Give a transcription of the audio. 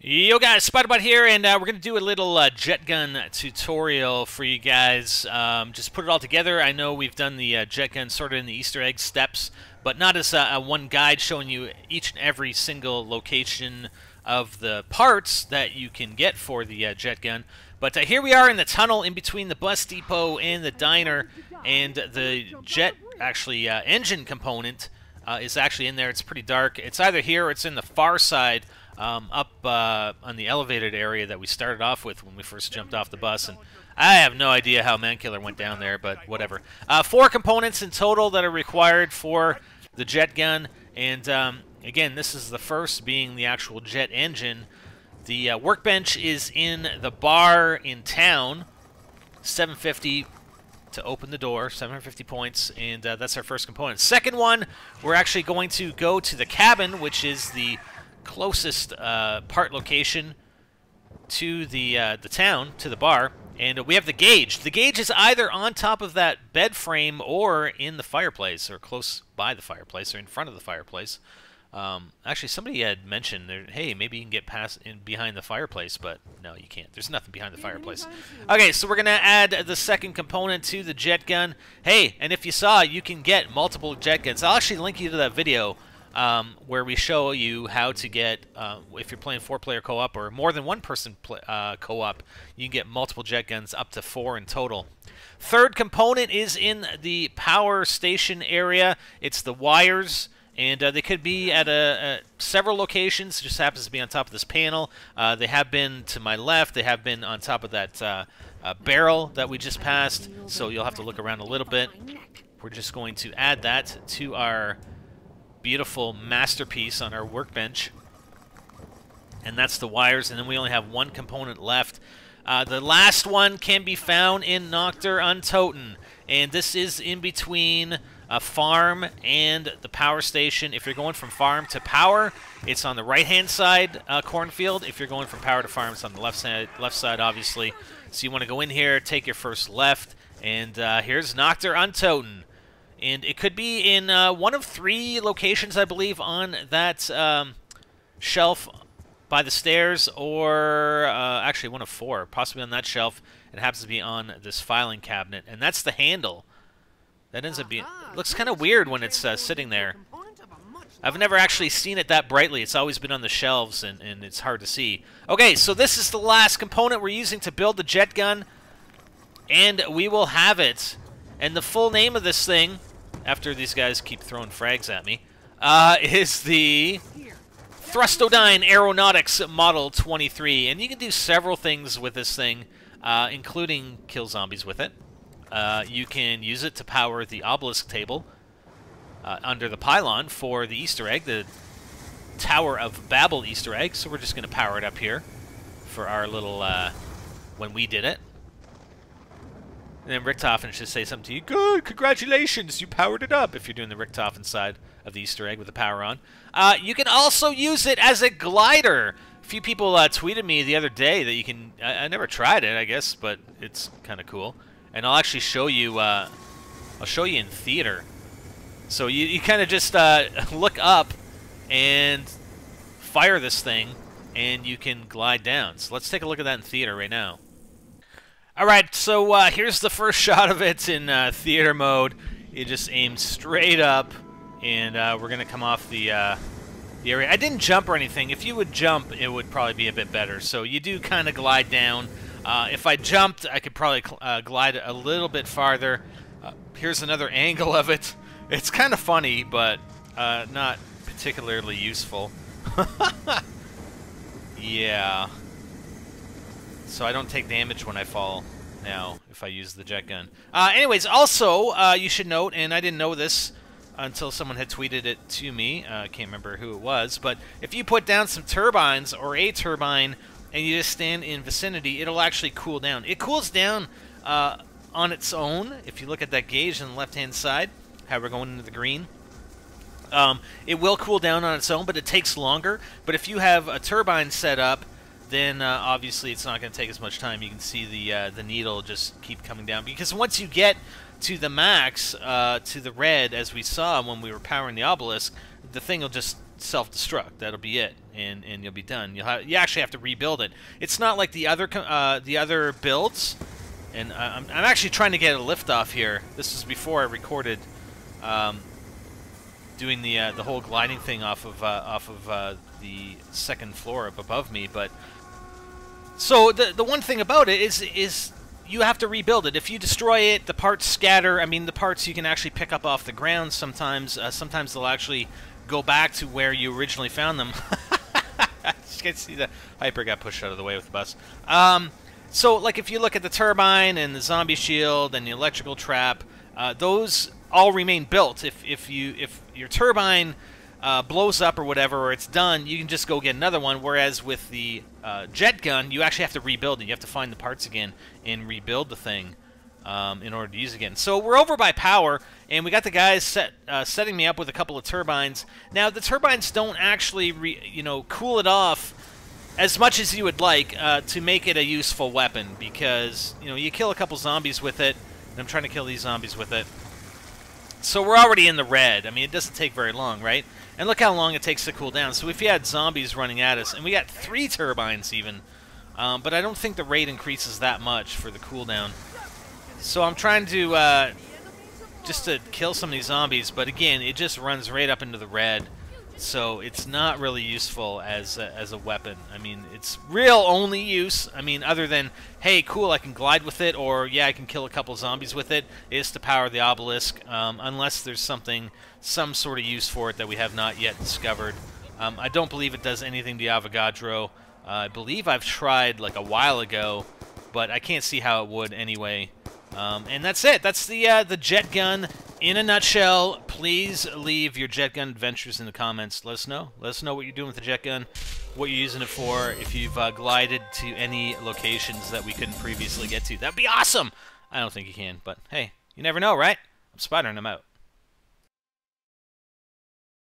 Yo guys, Spiderbot here, and we're going to do a little jet gun tutorial for you guys. Just put it all together. I know we've done the jet gun sort of in the Easter egg steps, but not as a one guide showing you each and every single location of the parts that you can get for the jet gun. But here we are in the tunnel in between the bus depot and the diner, and the jet, actually, engine component is actually in there. It's pretty dark. It's either here or it's in the far side, up on the elevated area that we started off with when we first jumped off the bus, and I have no idea how Mankiller went down there, but whatever. 4 components in total that are required for the jet gun, and again, this is the first being the actual jet engine. The workbench is in the bar in town, 750 to open the door, 750 points, and that's our first component. Second one, we're actually going to go to the cabin, which is the closest part location to the town, to the bar, and we have the gauge. The gauge is either on top of that bed frame or in the fireplace, or close by the fireplace, or in front of the fireplace. Actually, somebody had mentioned, hey, maybe you can get past behind the fireplace, but no, you can't. There's nothing behind the fireplace. Okay, so we're going to add the second component to the jet gun. Hey, and if you saw, you can get multiple jet guns. I'll actually link you to that video where we show you how to get, if you're playing 4-player co-op or more than one person co-op, you can get multiple jet guns, up to 4 in total. Third component is in the power station area. It's the wires, and they could be at several locations. It just happens to be on top of this panel. They have been to my left. They have been on top of that barrel that we just passed, so you'll have to look around a little bit. We're just going to add that to our beautiful masterpiece on our workbench, and that's the wires, and then we only have one component left. The last one can be found in Noctur Untoten, and this is in between a farm and the power station. If you're going from farm to power, it's on the right-hand side cornfield. If you're going from power to farm, it's on the left side, obviously. So you want to go in here, take your first left, and here's Noctur Untoten. And it could be in one of 3 locations, I believe, on that shelf by the stairs, or actually one of 4, possibly on that shelf. It happens to be on this filing cabinet, and that's the handle. That ends up being... It looks kind of weird when it's sitting there. I've never actually seen it that brightly. It's always been on the shelves, and it's hard to see. Okay, so this is the last component we're using to build the jet gun, and we will have it. And the full name of this thing, after these guys keep throwing frags at me, is the Thrustodyne Aeronautics Model 23. And you can do several things with this thing, including kill zombies with it. You can use it to power the obelisk table under the pylon for the Easter egg, the Tower of Babel Easter egg. So we're just going to power it up here for our little, when we did it. And then Richtofen should say something to you. Good, congratulations, you powered it up, if you're doing the Richtofen side of the Easter egg with the power on. You can also use it as a glider. A few people tweeted me the other day that you can... I never tried it, I guess, but it's kind of cool. And I'll actually show you... I'll show you in theater. So you kind of just look up and fire this thing, and you can glide down. So let's take a look at that in theater right now. Alright, so here's the first shot of it in theater mode. You just aim straight up, and we're going to come off the area. I didn't jump or anything. If you would jump, it would probably be a bit better. So you do kind of glide down. If I jumped, I could probably glide a little bit farther. Here's another angle of it. It's kind of funny, but not particularly useful. Yeah. So I don't take damage when I fall now if I use the jet gun. Anyways, also, you should note, and I didn't know this until someone had tweeted it to me. I can't remember who it was, but if you put down some turbines or a turbine and you just stand in vicinity, it'll actually cool down. It cools down on its own. If you look at that gauge on the left-hand side, how we're going into the green. It will cool down on its own, but it takes longer. But if you have a turbine set up, then obviously it's not going to take as much time. You can see the needle just keep coming down. Because once you get to the max, to the red, as we saw when we were powering the obelisk, the thing will just self-destruct. That'll be it, and you'll be done. You actually have to rebuild it. It's not like the other builds. And I'm actually trying to get a lift off here. This is before I recorded doing the whole gliding thing off of the second floor up above me. But so the one thing about it is you have to rebuild it. If you destroy it, the parts scatter. I mean, the parts you can actually pick up off the ground sometimes. Sometimes they'll actually go back to where you originally found them. You can see the Hyper got pushed out of the way with the bus. So, like, if you look at the turbine and the zombie shield and the electrical trap, those all remain built. If your turbine blows up or whatever, or it's done, you can just go get another one. Whereas with the jet gun, you actually have to rebuild it. You have to find the parts again and rebuild the thing in order to use it again. So we're over by power, and we got the guys setting me up with a couple of turbines. Now, the turbines don't actually, cool it off as much as you would like to make it a useful weapon, because you kill a couple zombies with it, and I'm trying to kill these zombies with it. So we're already in the red. I mean, it doesn't take very long, right? And look how long it takes to cool down. So if you had zombies running at us, and we got 3 turbines even, but I don't think the rate increases that much for the cooldown. So I'm trying to just to kill some of these zombies, but again, it just runs right up into the red. So it's not really useful as a weapon. I mean, it's real only use, I mean, other than, hey, cool, I can glide with it, or, yeah, I can kill a couple zombies with it, is to power the obelisk, unless there's some sort of use for it that we have not yet discovered. I don't believe it does anything to Avogadro. I believe I've tried, like, a while ago, but I can't see how it would anyway. And that's it. That's the jet gun in a nutshell. Please leave your jet gun adventures in the comments. Let us know. Let us know what you're doing with the jet gun, what you're using it for, if you've glided to any locations that we couldn't previously get to. That'd be awesome! I don't think you can, but hey, you never know, right? I'm Spider and I'm out.